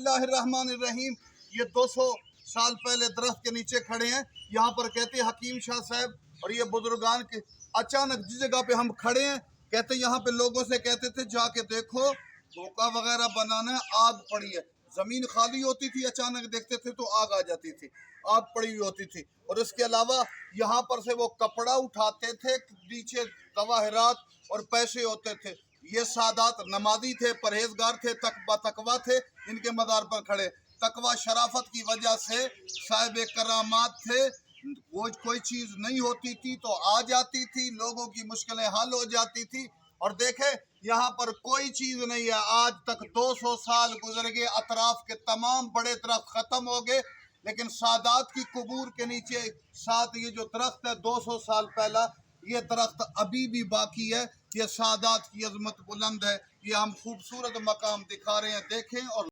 बिस्मिल्लाहिर्रहमानिर्रहीम। ये 200 साल पहले दरख्त के नीचे खड़े हैं। यहाँ पर कहते हैं हकीम शाह साहब और ये बुजुर्गान के, अचानक जिस जगह पे हम खड़े हैं, कहते यहाँ पे लोगों से कहते थे जाके देखो धोखा वगैरह बनाना है, आग पड़ी है। जमीन खाली होती थी, अचानक देखते थे तो आग आ जाती थी, आग पड़ी हुई होती थी। और इसके अलावा यहाँ पर से वो कपड़ा उठाते थे, नीचे जवाहरात और पैसे होते थे। ये सादात नमाजी थे, परहेजगार थे, तकवा थे, इनके मज़ार पर खड़े। तकवा शराफत की वजह से साहिब करामात थे। वो कोई चीज़ नहीं होती थी तो आ जाती थी, लोगों की मुश्किलें हल हो जाती थी। और देखे यहाँ पर कोई चीज़ नहीं है। आज तक 200 साल गुजर गए, अतराफ के तमाम बड़े दरख्त ख़त्म हो गए, लेकिन सादात की कबूर के नीचे साथ ये जो दरख्त है 200 साल पहला, ये दरख्त अभी भी बाकी है। ये सादात की अजमत बुलंद है। ये हम खूबसूरत मकाम दिखा रहे हैं, देखें और